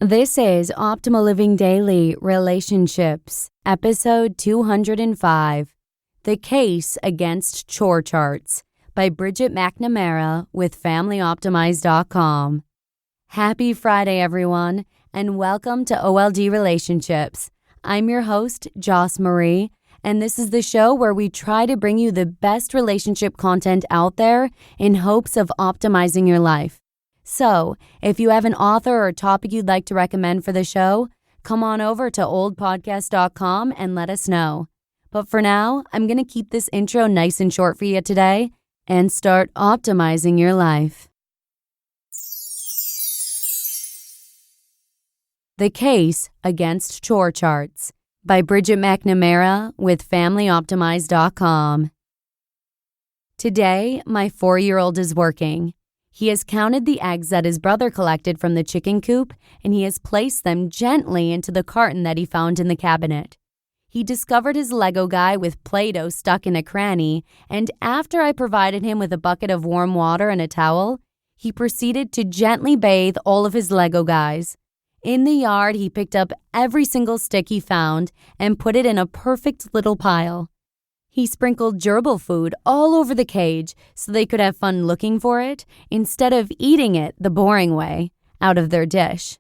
This is Optimal Living Daily Relationships, episode 205, The Case Against Chore Charts by Bridget McNamara with FamilyOptimize.com. Happy Friday, everyone, and welcome to OLD Relationships. I'm your host, Joss Marie, and this is the show where we try to bring you the best relationship content out there in hopes of optimizing your life. So, if you have an author or topic you'd like to recommend for the show, come on over to oldpodcast.com and let us know. But for now, I'm going to keep this intro nice and short for you today and start optimizing your life. The Case Against Chore Charts by Bridget McNamara with FamilyOptimize.com. Today, my 4-year-old is working. He has counted the eggs that his brother collected from the chicken coop, and he has placed them gently into the carton that he found in the cabinet. He discovered his Lego guy with Play-Doh stuck in a cranny, and after I provided him with a bucket of warm water and a towel, he proceeded to gently bathe all of his Lego guys. In the yard, he picked up every single stick he found and put it in a perfect little pile. He sprinkled gerbil food all over the cage so they could have fun looking for it instead of eating it the boring way, out of their dish.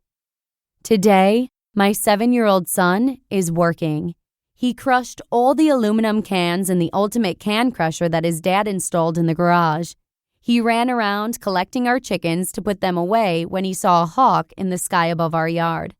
Today, my 7-year-old son is working. He crushed all the aluminum cans in the ultimate can crusher that his dad installed in the garage. He ran around collecting our chickens to put them away when he saw a hawk in the sky above our yard.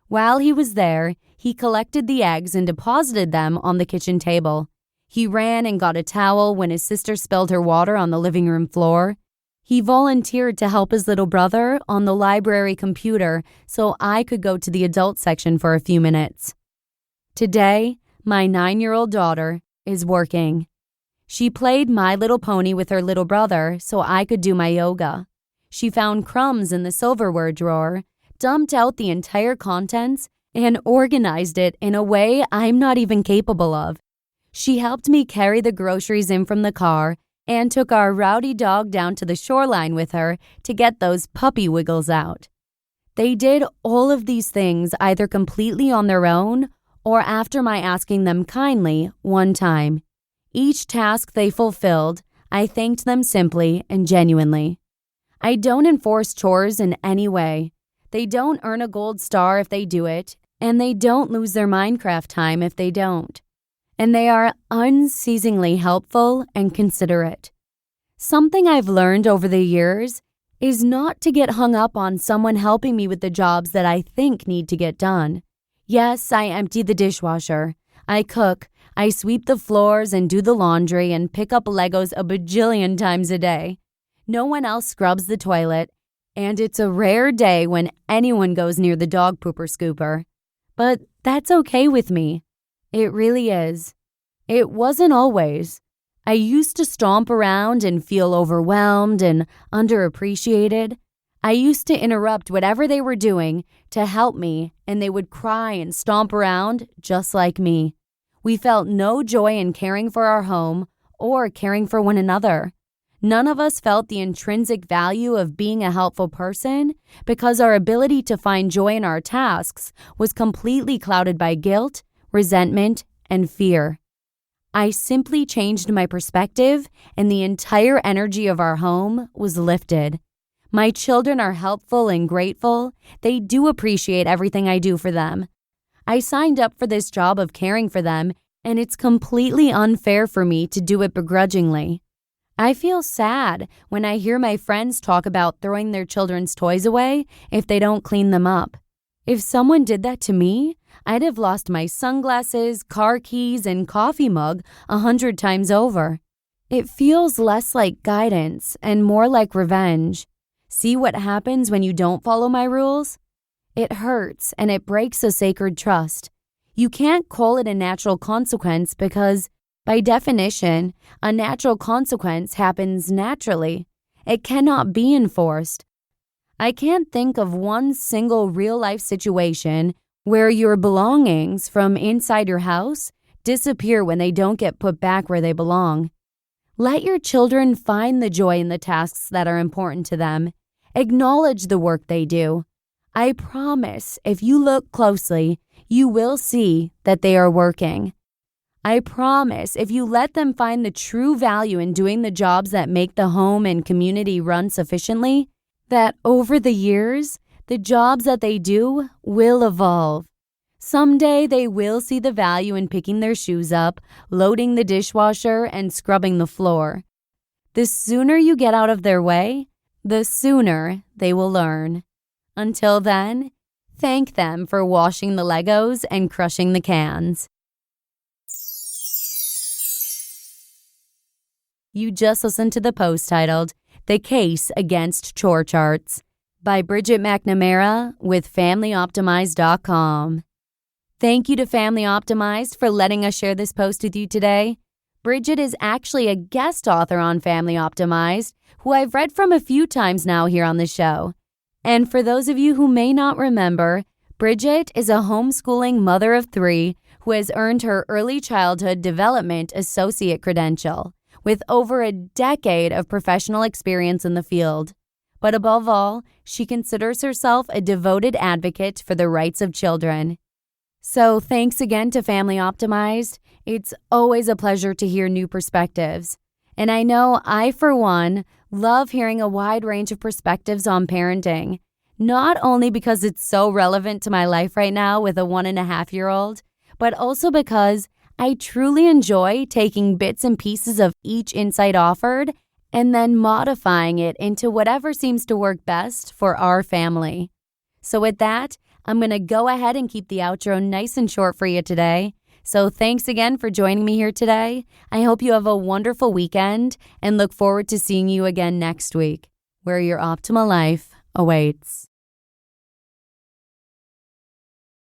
While he was there, he collected the eggs and deposited them on the kitchen table. He ran and got a towel when his sister spilled her water on the living room floor. He volunteered to help his little brother on the library computer so I could go to the adult section for a few minutes. Today, my 9-year-old daughter is working. She played My Little Pony with her little brother so I could do my yoga. She found crumbs in the silverware drawer, dumped out the entire contents, and organized it in a way I'm not even capable of. She helped me carry the groceries in from the car and took our rowdy dog down to the shoreline with her to get those puppy wiggles out. They did all of these things either completely on their own or after my asking them kindly one time. Each task they fulfilled, I thanked them simply and genuinely. I don't enforce chores in any way. They don't earn a gold star if they do it, and they don't lose their Minecraft time if they don't. And they are unceasingly helpful and considerate. Something I've learned over the years is not to get hung up on someone helping me with the jobs that I think need to get done. Yes, I empty the dishwasher. I cook. I sweep the floors and do the laundry and pick up Legos a bajillion times a day. No one else scrubs the toilet, and it's a rare day when anyone goes near the dog pooper scooper. But that's okay with me. It really is. It wasn't always. I used to stomp around and feel overwhelmed and underappreciated. I used to interrupt whatever they were doing to help me, and they would cry and stomp around just like me. We felt no joy in caring for our home or caring for one another. None of us felt the intrinsic value of being a helpful person because our ability to find joy in our tasks was completely clouded by guilt, resentment, and fear. I simply changed my perspective, and the entire energy of our home was lifted. My children are helpful and grateful. They do appreciate everything I do for them. I signed up for this job of caring for them, and it's completely unfair for me to do it begrudgingly. I feel sad when I hear my friends talk about throwing their children's toys away if they don't clean them up. If someone did that to me, I'd have lost my sunglasses, car keys, and coffee mug 100 times over. It feels less like guidance and more like revenge. See what happens when you don't follow my rules? It hurts and it breaks a sacred trust. You can't call it a natural consequence because, by definition, a natural consequence happens naturally. It cannot be enforced. I can't think of one single real-life situation where your belongings from inside your house disappear when they don't get put back where they belong. Let your children find the joy in the tasks that are important to them. Acknowledge the work they do. I promise if you look closely, you will see that they are working. I promise if you let them find the true value in doing the jobs that make the home and community run sufficiently, that over the years, the jobs that they do will evolve. Someday they will see the value in picking their shoes up, loading the dishwasher, and scrubbing the floor. The sooner you get out of their way, the sooner they will learn. Until then, thank them for washing the Legos and crushing the cans. You just listened to the post titled, "The Case Against Chore Charts" by Bridget McNamara with FamilyOptimized.com. Thank you to Family Optimized for letting us share this post with you today. Bridget is actually a guest author on Family Optimized, who I've read from a few times now here on the show. And for those of you who may not remember, Bridget is a homeschooling mother of 3 who has earned her Early Childhood Development Associate credential, with over a decade of professional experience in the field. But above all, she considers herself a devoted advocate for the rights of children. So thanks again to Family Optimized. It's always a pleasure to hear new perspectives. And I know I, for one, love hearing a wide range of perspectives on parenting, not only because it's so relevant to my life right now with a 1.5-year-old, but also because I truly enjoy taking bits and pieces of each insight offered and then modifying it into whatever seems to work best for our family. So with that, I'm going to go ahead and keep the outro nice and short for you today. So thanks again for joining me here today. I hope you have a wonderful weekend and look forward to seeing you again next week, where your optimal life awaits.